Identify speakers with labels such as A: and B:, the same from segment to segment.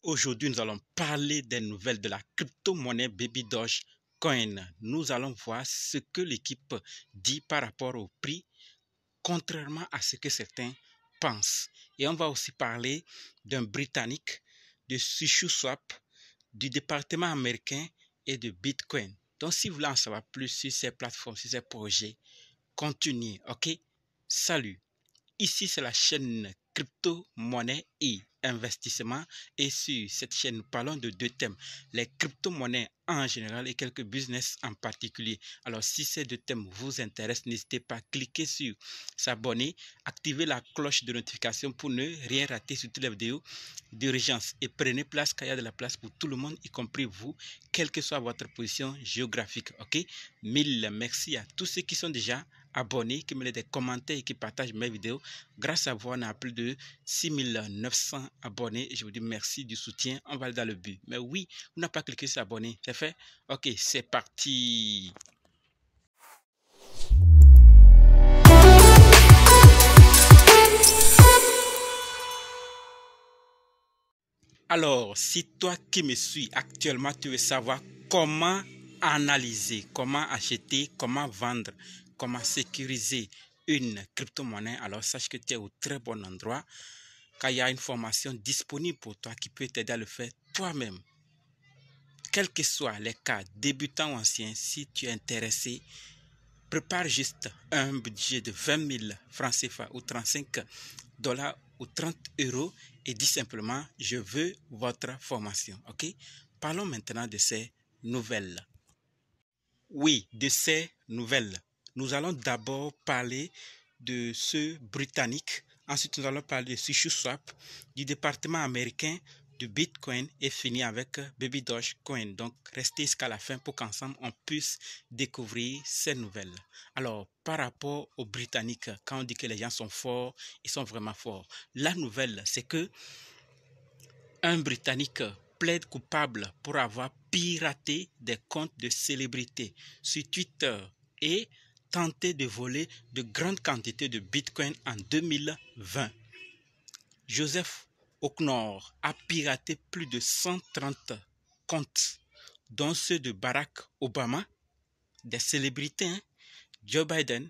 A: Aujourd'hui, nous allons parler des nouvelles de la crypto-monnaie Baby Dogecoin. Nous allons voir ce que l'équipe dit par rapport au prix, contrairement à ce que certains pensent. Et on va aussi parler d'un Britannique, de SushiSwap, du département américain et de Bitcoin. Donc, si vous voulez en savoir plus sur ces plateformes, sur ces projets, continuez, ok? Salut! Ici, c'est la chaîne crypto, monnaie et investissement. Et sur cette chaîne, nous parlons de deux thèmes, les crypto-monnaies en général et quelques business en particulier. Alors, si ces deux thèmes vous intéressent, n'hésitez pas à cliquer sur s'abonner, activer la cloche de notification pour ne rien rater sur toutes les vidéos d'urgence. Et prenez place car il y a de la place pour tout le monde, y compris vous, quelle que soit votre position géographique. Ok? Mille merci à tous ceux qui sont déjà abonnés, qui me laissent des commentaires et qui partagent mes vidéos. Grâce à vous, on a plus de 6900 abonnés. Je vous dis merci du soutien. On va aller dans le but. Mais oui, vous n'avez pas cliqué sur abonner. C'est fait? Ok, c'est parti. Alors, si toi qui me suis actuellement, tu veux savoir comment analyser, comment acheter, comment vendre, comment sécuriser une crypto-monnaie, alors sache que tu es au très bon endroit, car il y a une formation disponible pour toi qui peut t'aider à le faire toi-même. Quels que soient les cas, débutants ou anciens, si tu es intéressé, prépare juste un budget de 20 000 francs CFA ou 35 dollars ou 30 euros et dis simplement, je veux votre formation. Ok? Parlons maintenant de ces nouvelles. Oui, de ces nouvelles. Nous allons d'abord parler de ce Britannique. Ensuite, nous allons parler de SushiSwap, du département américain de Bitcoin et finir avec Baby Dogecoin. Donc, restez jusqu'à la fin pour qu'ensemble on puisse découvrir ces nouvelles. Alors, par rapport aux Britanniques, quand on dit que les gens sont forts, ils sont vraiment forts. La nouvelle, c'est que un Britannique plaide coupable pour avoir piraté des comptes de célébrités sur Twitter et tenté de voler de grandes quantités de Bitcoin en 2020. Joseph O'Connor a piraté plus de 130 comptes, dont ceux de Barack Obama, des célébrités, Joe Biden,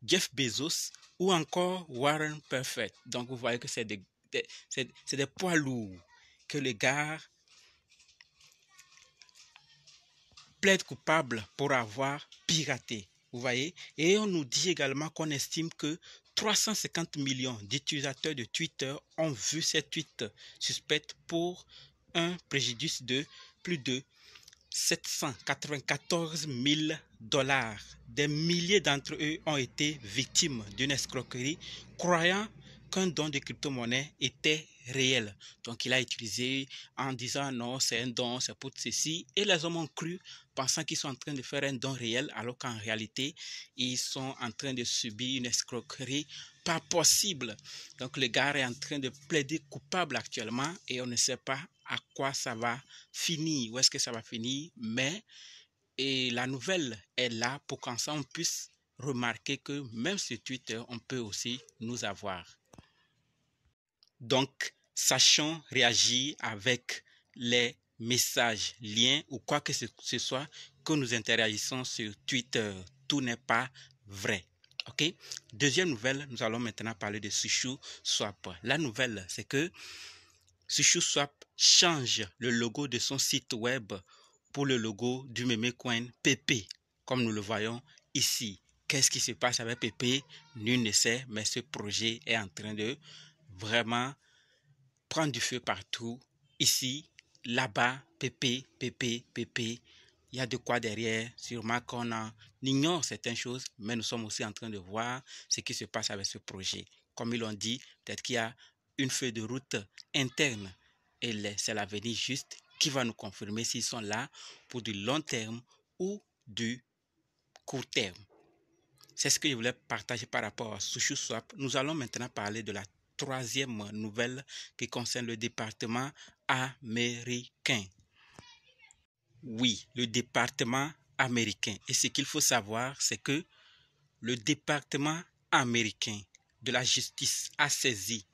A: Jeff Bezos ou encore Warren Buffett. Donc vous voyez que c'est des poids lourds que les gars plaident coupables pour avoir piraté. Vous voyez? Et on nous dit également qu'on estime que 350 millions d'utilisateurs de Twitter ont vu ces tweets suspects pour un préjudice de plus de 794 000 dollars. Des milliers d'entre eux ont été victimes d'une escroquerie, croyant qu'un don de crypto-monnaie était réel. Donc il a utilisé en disant non, c'est un don, c'est pour ceci. Et les hommes ont cru, pensant qu'ils sont en train de faire un don réel, alors qu'en réalité, ils sont en train de subir une escroquerie pas possible. Donc le gars est en train de plaider coupable actuellement et on ne sait pas à quoi ça va finir, où est-ce que ça va finir, mais et la nouvelle est là pour qu'ensemble on puisse remarquer que même sur Twitter, on peut aussi nous avoir. Donc, sachons réagir avec les messages, liens ou quoi que ce soit que nous interagissons sur Twitter. Tout n'est pas vrai. Ok? Deuxième nouvelle, nous allons maintenant parler de SushiSwap. La nouvelle, c'est que SushiSwap change le logo de son site web pour le logo du meme coin PP, comme nous le voyons ici. Qu'est-ce qui se passe avec PP? Nul ne sait, mais ce projet est en train de vraiment prendre du feu partout. Ici, là-bas, PP, PP, PP. Il y a de quoi derrière. Sûrement qu'on ignore certaines choses, mais nous sommes aussi en train de voir ce qui se passe avec ce projet. Comme ils l'ont dit, peut-être qu'il y a une feuille de route interne et c'est l'avenir juste qui va nous confirmer s'ils sont là pour du long terme ou du court terme. C'est ce que je voulais partager par rapport à SushiSwap. Nous allons maintenant parler de la troisième nouvelle qui concerne le département américain. Oui, le département américain. Et ce qu'il faut savoir, c'est que le département américain de la justice a saisi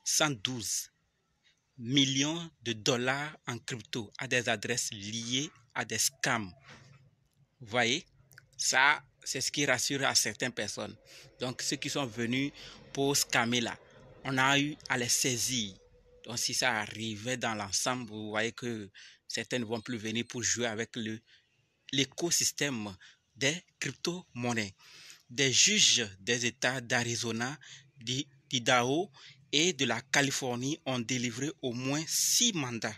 A: 112 millions de dollars en crypto à des adresses liées à des scams. Vous voyez, ça, c'est ce qui rassure à certaines personnes. Donc, ceux qui sont venus pour scammer là, on a eu à les saisir. Donc, si ça arrivait dans l'ensemble, vous voyez que certains ne vont plus venir pour jouer avec l'écosystème des crypto-monnaies. Des juges des États d'Arizona, d'Idaho et de la Californie ont délivré au moins 6 mandats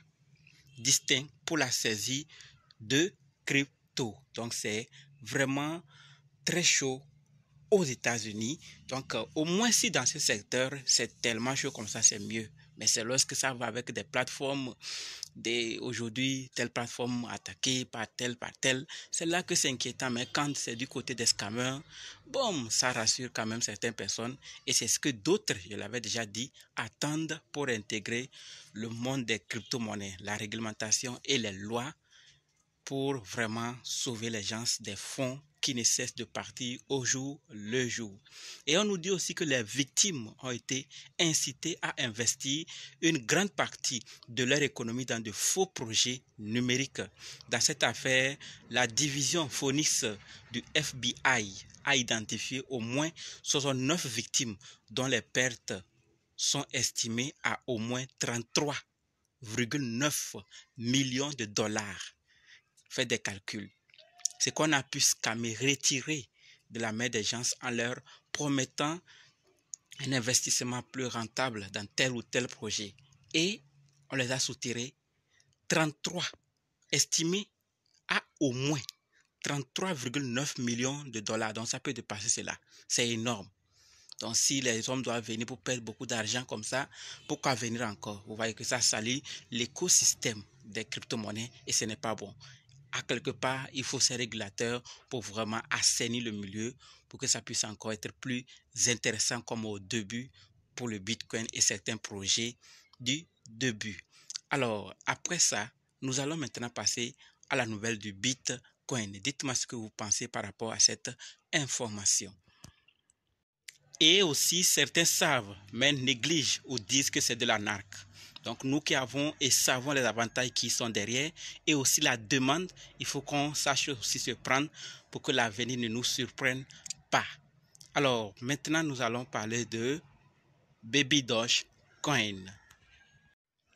A: distincts pour la saisie de crypto. Donc, c'est vraiment très chaud aux États-Unis. Donc, au moins si dans ce secteur, c'est tellement chaud comme ça, c'est mieux. Mais c'est lorsque ça va avec des plateformes, aujourd'hui, telle plateforme attaquée par telle, c'est là que c'est inquiétant. Mais quand c'est du côté des scammers, bon, ça rassure quand même certaines personnes. Et c'est ce que d'autres, je l'avais déjà dit, attendent pour intégrer le monde des crypto-monnaies, la réglementation et les lois pour vraiment sauver les gens des fonds qui ne cessent de partir au jour le jour. Et on nous dit aussi que les victimes ont été incitées à investir une grande partie de leur économie dans de faux projets numériques. Dans cette affaire, la division Phoenix du FBI a identifié au moins 69 victimes dont les pertes sont estimées à au moins 33,9 millions de dollars. Fait des calculs. C'est qu'on a pu scammer, retirer de la main des gens en leur promettant un investissement plus rentable dans tel ou tel projet. Et on les a soutirés 33, estimés à au moins 33,9 millions de dollars. Donc ça peut dépasser cela. C'est énorme. Donc si les hommes doivent venir pour perdre beaucoup d'argent comme ça, pourquoi venir encore? Vous voyez que ça salit l'écosystème des crypto-monnaies et ce n'est pas bon. À quelque part, il faut ces régulateurs pour vraiment assainir le milieu, pour que ça puisse encore être plus intéressant comme au début pour le Bitcoin et certains projets du début. Alors, après ça, nous allons maintenant passer à la nouvelle du Bitcoin. Dites-moi ce que vous pensez par rapport à cette information. Et aussi, certains savent, mais négligent ou disent que c'est de l'arnaque. Donc, nous qui avons et savons les avantages qui sont derrière et aussi la demande, il faut qu'on sache aussi se prendre pour que l'avenir ne nous surprenne pas. Alors, maintenant, nous allons parler de Baby Dogecoin.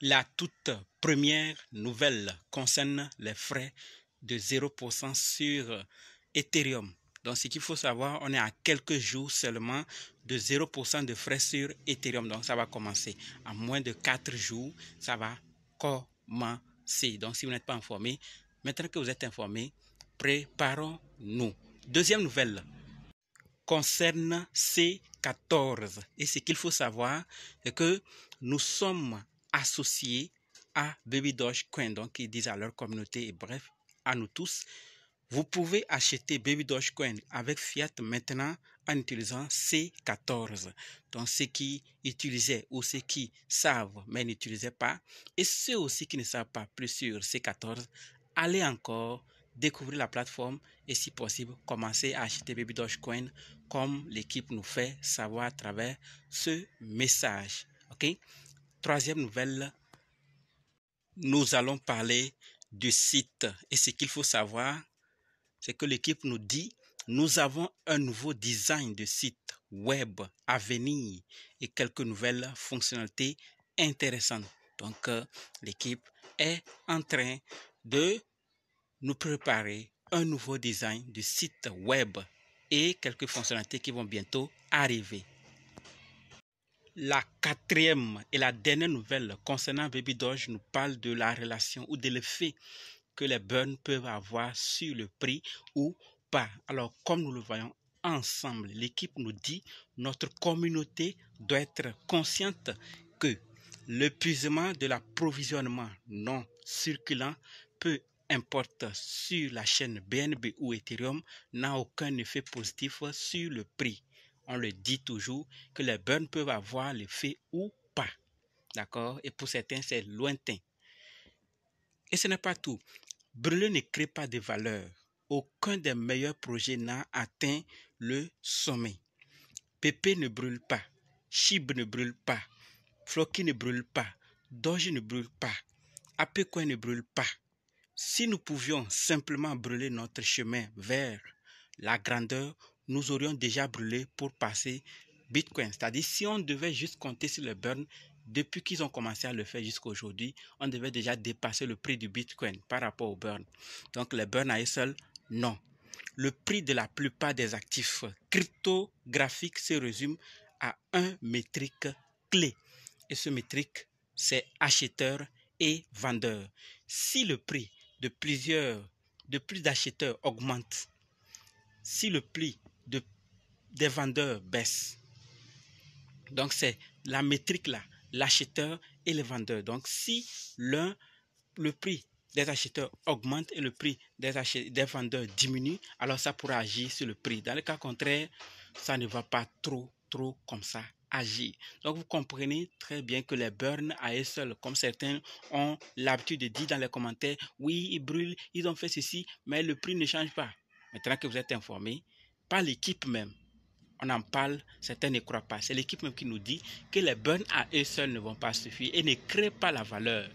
A: La toute première nouvelle concerne les frais de 0% sur Ethereum. Donc, ce qu'il faut savoir, on est à quelques jours seulement de 0% de frais sur Ethereum. Donc, ça va commencer. En moins de 4 jours, ça va commencer. Donc, si vous n'êtes pas informé, maintenant que vous êtes informé, préparons-nous. Deuxième nouvelle concerne C14. Et ce qu'il faut savoir, c'est que nous sommes associés à Baby Dogecoin. Donc, ils disent à leur communauté et bref, à nous tous, vous pouvez acheter Baby Dogecoin avec Fiat maintenant en utilisant C14. Donc, ceux qui utilisaient ou ceux qui savent mais n'utilisaient pas, et ceux aussi qui ne savent pas plus sur C14, allez encore découvrir la plateforme et si possible, commencer à acheter Baby Dogecoin comme l'équipe nous fait savoir à travers ce message. OK? Troisième nouvelle, nous allons parler du site. Et ce qu'il faut savoir, c'est que l'équipe nous dit, nous avons un nouveau design de site web à venir et quelques nouvelles fonctionnalités intéressantes. Donc, l'équipe est en train de nous préparer un nouveau design de site web et quelques fonctionnalités qui vont bientôt arriver. La quatrième et la dernière nouvelle concernant Baby Doge nous parle de la relation ou de l'effet que les burns peuvent avoir sur le prix ou pas. Alors, comme nous le voyons ensemble, l'équipe nous dit notre communauté doit être consciente que l'épuisement de l'approvisionnement non circulant, peu importe sur la chaîne BNB ou Ethereum, n'a aucun effet positif sur le prix. On le dit toujours que les burns peuvent avoir l'effet ou pas. D'accord? Et pour certains, c'est lointain. Et ce n'est pas tout. Brûler ne crée pas de valeur. Aucun des meilleurs projets n'a atteint le sommet. Pépé ne brûle pas. Chib ne brûle pas. Floki ne brûle pas. Doge ne brûle pas. APCoin ne brûle pas. Si nous pouvions simplement brûler notre chemin vers la grandeur, nous aurions déjà brûlé pour passer Bitcoin. C'est-à-dire, si on devait juste compter sur le burn, depuis qu'ils ont commencé à le faire jusqu'à aujourd'hui, on devait déjà dépasser le prix du Bitcoin par rapport au burn. Donc, le burn à eux seul, non. Le prix de la plupart des actifs cryptographiques se résume à un métrique clé. Et ce métrique, c'est acheteur et vendeur. Si le prix de plus d'acheteurs augmente, si le prix des vendeurs baisse, donc c'est la métrique là, l'acheteur et le vendeur. Donc si le prix des acheteurs augmente et le prix des vendeurs diminue, alors ça pourra agir sur le prix. Dans le cas contraire, ça ne va pas trop comme ça agir. Donc vous comprenez très bien que les burns à eux seuls, comme certains ont l'habitude de dire dans les commentaires, oui, ils brûlent, ils ont fait ceci, mais le prix ne change pas. Maintenant que vous êtes informés, par l'équipe même, on en parle, certains ne croient pas. C'est l'équipe même qui nous dit que les burns à eux seuls ne vont pas suffire et ne créent pas la valeur.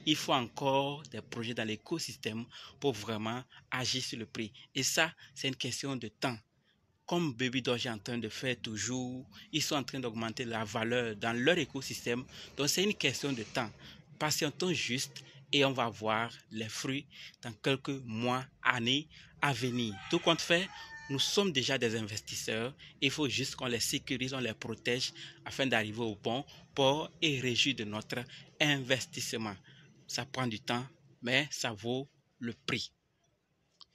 A: Il faut encore des projets dans l'écosystème pour vraiment agir sur le prix. Et ça, c'est une question de temps. Comme Baby Doge est en train de faire toujours, ils sont en train d'augmenter la valeur dans leur écosystème. Donc, c'est une question de temps. Patientons juste et on va voir les fruits dans quelques mois, années à venir. Tout compte fait, nous sommes déjà des investisseurs. Il faut juste qu'on les sécurise, on les protège afin d'arriver au bon port et réjouir de notre investissement. Ça prend du temps, mais ça vaut le prix.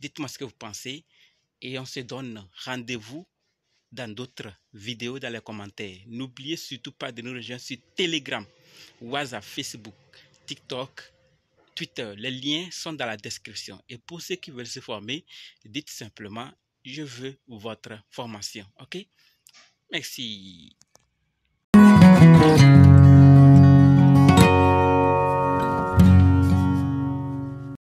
A: Dites-moi ce que vous pensez et on se donne rendez-vous dans d'autres vidéos dans les commentaires. N'oubliez surtout pas de nous rejoindre sur Telegram, WhatsApp, Facebook, TikTok, Twitter. Les liens sont dans la description. Et pour ceux qui veulent se former, dites simplement, je veux votre formation. OK? Merci.